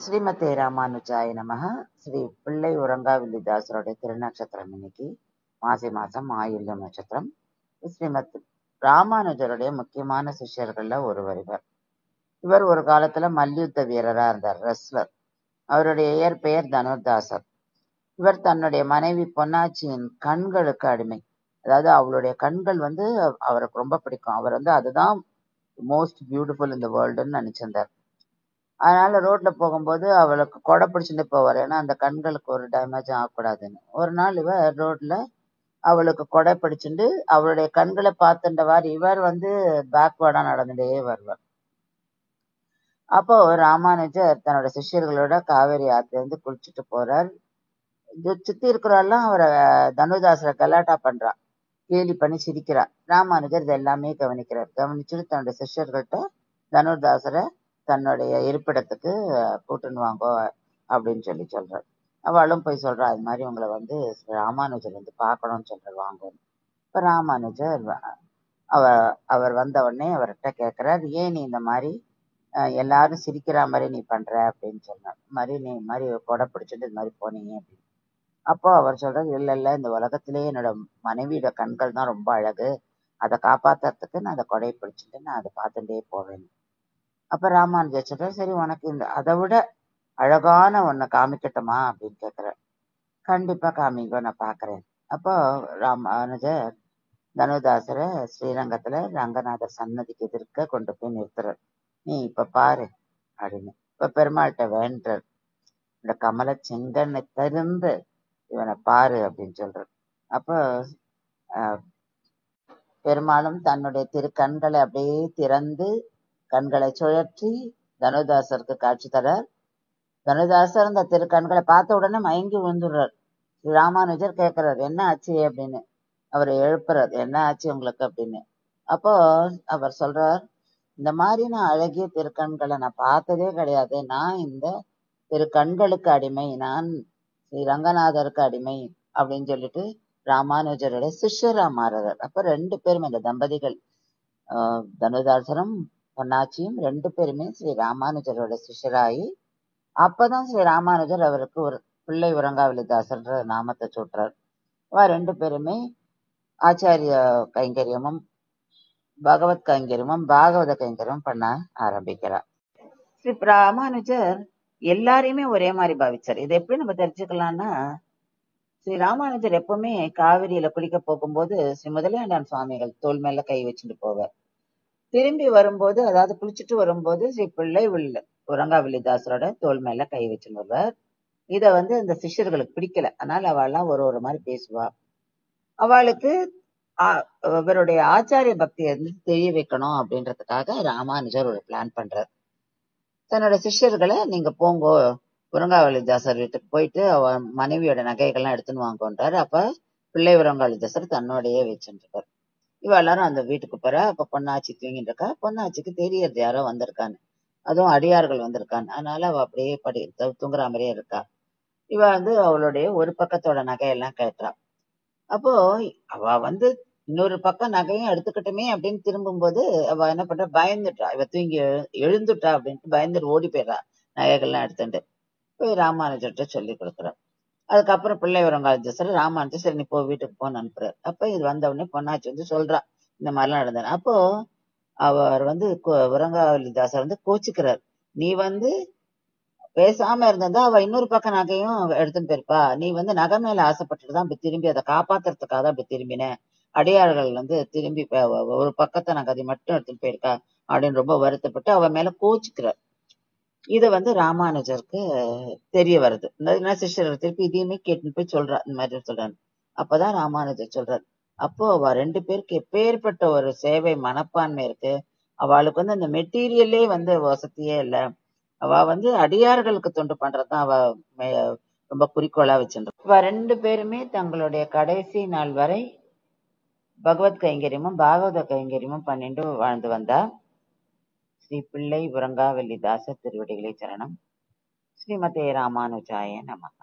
ஸ்ரீமதே ராமானுஜாய நமஹ. ஸ்ரீ பிள்ளை உறங்காவில்லிதாசருடைய திருநட்சத்திரம் இன்னைக்கு மாசி மாசம் ஆயில்யம் நட்சத்திரம். ஸ்ரீமத் ராமானுஜருடைய முக்கியமான சிஷ்யர்கள்ல ஒருவர் இவர். இவர் ஒரு காலத்துல மல்யுத்த வீரரா இருந்தார், ரெஸ்லர். அவருடைய இயற்பெயர் தனுர்தாசர். இவர் தன்னுடைய மனைவி பொன்னாச்சியின் கண்களுக்கு அடிமை. அதாவது அவளுடைய கண்கள் அவருக்கு ரொம்ப பிடிக்கும். அவர் அதுதான் மோஸ்ட் பியூட்டிஃபுல் இந்த வேர்ல்டுன்னு நினைச்சிருந்தார். அதனால ரோட்ல போகும்போது அவளுக்கு கொடை பிடிச்சுட்டு போவார், ஏன்னா அந்த கண்களுக்கு ஒரு டேமேஜ் ஆகக்கூடாதுன்னு. ஒரு நாள் இவர் ரோட்ல அவளுக்கு கொடை பிடிச்சுட்டு அவளுடைய கண்களை பார்த்துட்டவாறு இவர் பேக்வேர்டா நடந்துட்டே வருவார். அப்போ ராமானுஜர் தன்னோட சிஷ்யர்களோட காவேரி ஆத்துல இருந்து குளிச்சுட்டு போறார். சுத்தி இருக்கிறவெல்லாம் அவரை தனுதாசரை கலாட்டா பண்றா, கேலி பண்ணி சிரிக்கிறா. ராமானுஜர் இது எல்லாமே கவனிக்கிறார். கவனிச்சுட்டு தன்னுடைய சிஷ்யர்கள்ட்ட தனுர்தாசரை தன்னுடைய இருப்பிடத்துக்கு கூட்டுன்னு வாங்கோ அப்படின்னு சொல்றார். அவளும் போய் சொல்றா, அது மாதிரி உங்களை ராமானுஜர் பார்க்கணும்னு சொல்றார், வாங்கன்னு. இப்ப ராமானுஜர் அவர் வந்த உடனே அவர்கிட்ட கேட்கிறார், ஏன் நீ இந்த மாதிரி எல்லாரும் சிரிக்கிற மாதிரி நீ பண்ற அப்படின்னு சொன்னார். நீ மாதிரி கொடை பிடிச்சிட்டு இது மாதிரி போனீங்க அப்படின்னு. அப்போ அவர் சொல்றாரு, இல்ல இந்த உலகத்திலேயே என்னோட மனைவியோட கண்கள் தான் ரொம்ப அழகு, அதை காப்பாத்துறதுக்கு நான் அந்த கொடையை பிடிச்சிட்டு நான் அதை பார்த்துட்டே போவேன். அப்ப ராமானுஜர் சொல்றாரு, சரி உனக்கு அதை விட அழகான ஒன்ன காமிக்கட்டுமா அப்படின்னு கேட்கிறார். கண்டிப்பா காமிங்கோ, நான் பாக்குறேன். அப்போ ராமானுஜர் தனுதாசரை ஸ்ரீரங்கத்துல ரங்கநாதர் சன்னதிக்கு எதிர்க்க கொண்டு போய் நிறுத்துறார். நீ இப்ப பாரு அப்படின்னு. இப்ப பெருமாள்கிட்ட வேண்டார், இந்த கமல செங்கண்ணை தருந்து இவனை பாரு அப்படின்னு சொல்றார். அப்போ பெருமாளும் தன்னுடைய திருக்கண்களை அப்படியே திறந்து கண்களை சுழற்றி தனுதாசருக்கு காட்சி தரார். தனுதாசர் அந்த திருக்கண்களை பார்த்த உடனே மயங்கி விழுந்துடுறார். ராமானுஜர் கேட்கிறார், என்ன ஆச்சு அப்படின்னு. அவரை எழுப்புறார், என்ன ஆச்சு உங்களுக்கு அப்படின்னு. அப்போ அவர் சொல்றார், இந்த மாதிரி நான் அழகிய திருக்கண்களை நான் பார்த்ததே கிடையாது. நான் இந்த திருக்கண்களுக்கு அடிமை, நான் ஸ்ரீ ரங்கநாதருக்கு அடிமை அப்படின்னு சொல்லிட்டு ராமானுஜருடைய சிஷ்யரா மாறுறார். அப்ப ரெண்டு பேரும் இந்த தம்பதிகள் தனுதாசரும் பொன்னாச்சியும் ரெண்டு பேருமே ஸ்ரீ ராமானுஜரோட சிஷ்யராகி அப்பதான் ஸ்ரீ ராமானுஜர் அவருக்கு ஒரு பிள்ளை உறங்காவில்லிதாசர்ன்ற நாமத்தை சூட்டுறார். ரெண்டு பேருமே ஆச்சாரிய கைங்கரியமும் பகவத் கைங்கரியமும் பாகவத கைங்கரியமும் பண்ண ஆரம்பிக்கிறார். ஸ்ரீ ராமானுஜர் எல்லாரையுமே ஒரே மாதிரி பாவிச்சார். இதை எப்படி நம்ம தெரிஞ்சுக்கலாம்னா, ஸ்ரீ ராமானுஜர் எப்பவுமே காவிரியில குளிக்க போகும்போது ஸ்ரீ முதலியாண்டான் சுவாமிகள் தோல் மேல கை வச்சுட்டு போவார். திரும்பி வரும்போது, அதாவது குளிச்சுட்டு வரும்போது ஸ்ரீ பிள்ளை உறங்காவில்லிதாசரோட தோல் மேல கை வச்சுன்னு வருவார். இத அந்த சிஷ்யர்களுக்கு பிடிக்கல, அதனால அவள்லாம் ஒரு மாதிரி பேசுவா. அவளுக்கு இவருடைய ஆச்சாரிய பக்தியை தெரிய வைக்கணும் அப்படின்றதுக்காக ராமானுஜர் ஒரு பிளான் பண்றார். தன்னோட சிஷ்யர்களை, நீங்க போங்கோ உறங்காவில்லிதாசர் வீட்டுக்கு போயிட்டு அவ மனைவியோட நகைகள்லாம் எடுத்துன்னு வாங்கன்றாரு. அப்ப பிள்ளை உறங்காவில்லிதாசர் தன்னோடையே வச்சுருக்காரு. இவ எல்லாரும் அந்த வீட்டுக்கு போறா. அப்ப பொன்னாச்சி தூங்கிட்டு இருக்கா. பொன்னாச்சிக்கு தெரியறது யாரோ வந்திருக்கான்னு, அதுவும் அடியார்கள் வந்திருக்கான்னு. அதனால அவ அப்படியே தூங்குற மாதிரியே இருக்கா. இவ அவளுடைய ஒரு பக்கத்தோட நகையெல்லாம் கேட்டா. அப்போ அவ இன்னொரு பக்கம் நகையும் எடுத்துக்கிட்டுமே அப்படின்னு திரும்பும்போது அவ என்ன பண்றா, பயந்துட்டா. இவ தூங்கி எழுந்துட்டா அப்படின்ட்டு பயந்துட்டு ஓடி போயிடுறா, நகைகள்லாம் எடுத்துட்டு போய் ராமானுஜர்கிட்ட சொல்லி கொடுக்குறா. அதுக்கப்புறம் பிள்ளை உறங்காவில்லிதாசர் ராமானுஜர் சரி நீ போ வீட்டுக்கு போன்னு அனுப்புறாரு. அப்ப இது வந்த உடனே பொன்னாச்சி சொல்றா, இந்த மாதிரிலாம் நடந்தது. அப்போ அவர் உறங்காவில்லிதாசர் கோச்சுக்கிறார், நீ பேசாம இருந்ததா அவ இன்னொரு பக்கம் நகையும் எடுத்துன்னு போயிருப்பா. நீ நகை மேல ஆசைப்பட்டுட்டு தான் இப்ப திரும்பி அதை காப்பாத்துறதுக்காக தான் இப்ப திரும்பின. அடியார்கள் திரும்பி ஒரு பக்கத்தை நகை மட்டும் எடுத்துன்னு போயிருக்கா அப்படின்னு ரொம்ப வருத்தப்பட்டு அவ மேல கோச்சுக்கிறார். இது ராமானுஜருக்கு தெரிய வருது. சிஷ்யர்கள் திருப்பி இதையுமே கேட்டுன்னு போய் சொல்றா, இந்த மாதிரி சொல்றாரு. அப்பதான் ராமானுஜர் சொல்றாரு, அப்போ அவ ரெண்டு பேருக்கு எப்பேற்பட்ட ஒரு சேவை மனப்பான்மை இருக்கு. அவளுக்கு அந்த மெட்டீரியலே வசதியே இல்லை. அவ அடியார்களுக்கு தொண்டு பண்றதுதான் அவ ரொம்ப குறிக்கோளா வச்சிருந்தா. இவ ரெண்டு பேருமே தங்களுடைய கடைசி நாள் வரை பகவத் கைங்கரியமும் பாகவத கைங்கரியமும் பண்ணிட்டு வாழ்ந்து வந்தா. ஸ்ரீ பிள்ளை உறங்காவில்லிதாசர் திருவடிகளே சரணம். ஸ்ரீமதே ராமானுஜாய நமஹ.